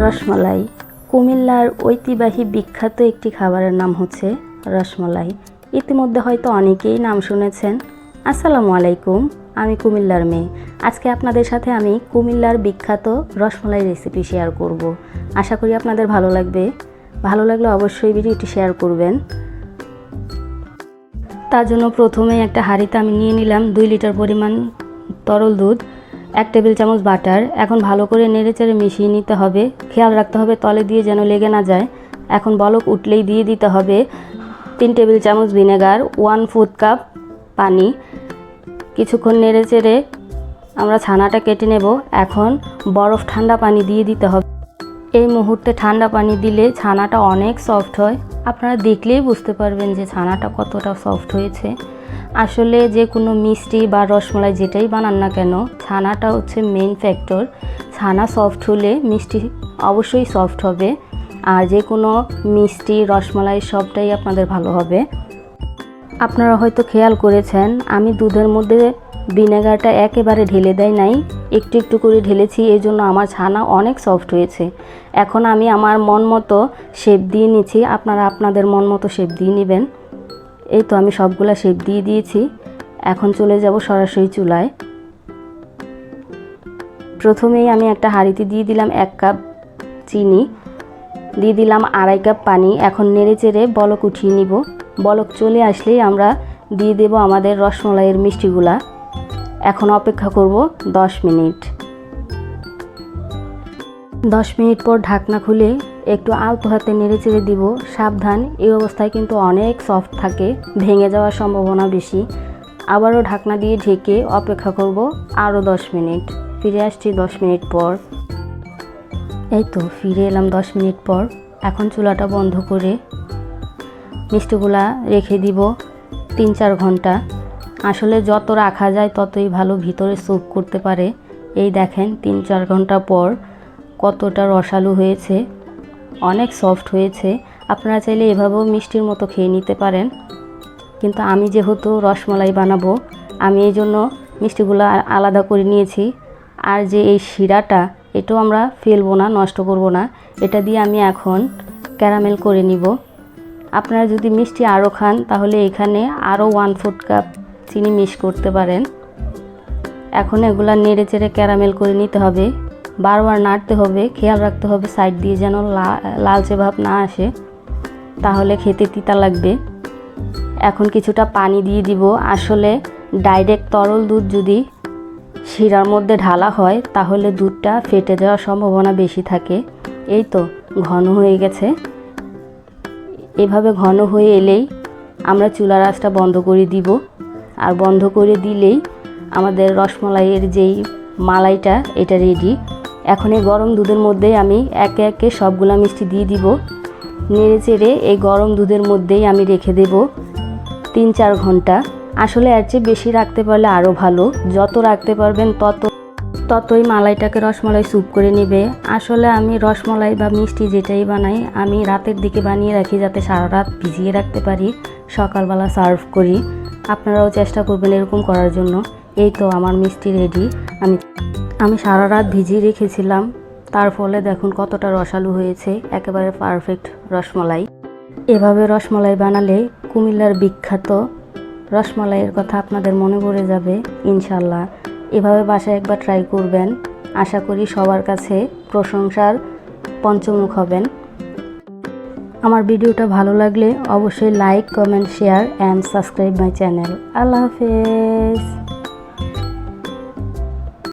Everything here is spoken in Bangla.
রসমালাই কুমিল্লার ঐতিহ্যবাহী বিখ্যাত একটি খাবারের নাম হচ্ছে রসমালাই। ইতিমধ্যে হয়তো অনেকেই নাম শুনেছেন। আসসালামু আলাইকুম, আমি কুমিল্লার মেয়ে। আজকে আপনাদের সাথে আমি কুমিল্লার বিখ্যাত রসমালাই রেসিপি শেয়ার করব। আশা করি আপনাদের ভালো লাগবে। ভালো লাগলে অবশ্যই ভিডিওটি শেয়ার করবেন। তার জন্য প্রথমে একটা হাঁড়িতে আমি নিয়ে নিলাম 2 লিটার পরিমাণ তরল দুধ, 1 টেবিল চামচ বাটার। এখন ভালো করে নেড়েচেড়ে মিশিয়ে নিতে হবে। খেয়াল রাখতে হবে তলে দিয়ে যেন লেগে না যায়। এখন বলক উঠলেই দিয়ে দিতে হবে 3 টেবিল চামচ ভিনেগার, 1/4 কাপ পানি। কিছুক্ষণ নেড়েচেড়ে আমরা ছানাটা কেটে নেব। এখন বরফ ঠান্ডা পানি দিয়ে দিতে হবে। এই মুহূর্তে ঠান্ডা পানি দিলে ছানাটা অনেক সফট হয়। আপনারা দেখলেই বুঝতে পারবেন যে ছানাটা কতটা সফট হয়েছে। আসলে যে কোনো মিষ্টি বা রসমালাই যেটাই বানান না কেন, ছানাটা হচ্ছে মেইন ফ্যাক্টর। ছানা সফট হলে মিষ্টি অবশ্যই সফট হবে, আর যে কোনো মিষ্টি রসমালাই সবটাই আপনাদের ভালো হবে। আপনারা হয়তো খেয়াল করেছেন আমি দুধের মধ্যে ভিনেগারটা একেবারে ঢেলে দেয় নাই, একটু একটু করে ঢেলেছি। এই জন্য আমার ছানা অনেক সফট হয়েছে। এখন আমি আমার মন মতো শেপ দিয়ে নিচ্ছি। আপনারা আপনাদের মন মতো শেপ দিয়ে নেবেন। এই তো আমি সবগুলা শেপ দিয়ে দিয়েছি। এখন চলে যাব সরাসরি চুলায়। প্রথমেই আমি একটা হাঁড়িতে দিয়ে দিলাম 1 কাপ চিনি, দিয়ে দিলাম 2.5 কাপ পানি। এখন নেড়েচেড়ে বলক উঠিয়ে নিব। বলক চলে আসলেই আমরা দিয়ে দেব আমাদের রসমালাইয়ের মিষ্টিগুলা। এখন অপেক্ষা করব 10 মিনিট। 10 মিনিট পর ঢাকনা খুলে একটু আলতো হাতে নেড়েচেড়ে দিব। সাবধান, এই অবস্থায় কিন্তু অনেক সফট থাকে, ভেঙে যাওয়ার সম্ভাবনা বেশি। আবারও ঢাকনা দিয়ে ঢেকে অপেক্ষা করব আরও 10 মিনিট। ফিরে আসছি 10 মিনিট পর। এই তো ফিরে এলাম 10 মিনিট পর। এখন চুলাটা বন্ধ করে মিষ্টিগুলা রেখে দিব 3-4 ঘন্টা। আসলে যত রাখা যায় ততই ভালো, ভিতরে স্যুপ করতে পারে। এই দেখেন 3-4 ঘন্টা পর কতটা রসালো হয়েছে, অনেক সফট হয়েছে। আপনারা চাইলে এভাবেও মিষ্টির মতো খেয়ে নিতে পারেন, কিন্তু আমি যেহেতু রসমালাই বানাবো আমি এই জন্য মিষ্টিগুলো আলাদা করে নিয়েছি। আর যে এই শিরাটা, এটাও আমরা ফেলবো না, নষ্ট করব না। এটা দিয়ে আমি এখন ক্যারামেল করে নিব। আপনারা যদি মিষ্টি আরও খান তাহলে এখানে আরও 1/4 কাপ চিনি মিক্স করতে পারেন। এখন এগুলা নেড়ে চেড়ে ক্যারামেল করে নিতে হবে। বারবার নাড়তে হবে, খেয়াল রাখতে হবে সাইড দিয়ে যেন লালচে ভাব না আসে, তাহলে খেতে তিতা লাগবে। এখন কিছুটা পানি দিয়ে দিব। আসলে ডাইরেক্ট তরল দুধ যদি শিরার মধ্যে ঢালা হয় তাহলে দুধটা ফেটে যাওয়ার সম্ভাবনা বেশি থাকে। এই তো ঘন হয়ে গেছে। এভাবে ঘন হয়ে এলেই আমরা চুলার আঁচটা বন্ধ করে দিব। আর বন্ধ করে দিলেই আমাদের রসমালাইয়ের যেই মালাইটা, এটা রেডি। এখন এই গরম দুধের মধ্যে আমি একে একে সবগুলা মিষ্টি দিয়ে দিব। নেড়ে চেড়ে এই গরম দুধের মধ্যেই আমি রেখে দেব 3-4 ঘন্টা। আসলে এর চেয়ে বেশি রাখতে পারলে আরও ভালো। যত রাখতে পারবেন ততই মালাইটাকে রসমালাই স্যুপ করে নেবে। আসলে আমি রসমালাই বা মিষ্টি যেটাই বানাই আমি রাতের দিকে বানিয়ে রাখি, যাতে সারা রাত ভিজিয়ে রাখতে পারি, সকালবেলা সার্ভ করি। আপনারাও চেষ্টা করবেন এরকম করার জন্য। এই তো আমার মিষ্টি রেডি। আমি সারা রাত ভিজিয়ে রেখেছিলাম, তার ফলে দেখুন কতটা রসালো হয়েছে, একেবারে পারফেক্ট রসমালাই। এভাবে রসমালাই বানালে কুমিল্লার বিখ্যাত রসমালাইয়ের কথা আপনাদের মনে পড়ে যাবে ইনশাল্লাহ। এভাবে বাসায় একবার ট্রাই করবেন। আশা করি সবার কাছে প্রশংসার পঞ্চমুখ হবেন। আমার ভিডিওটা ভালো লাগলে অবশ্যই like, comment, share and subscribe my channel. আল্লাহ হাফেজ।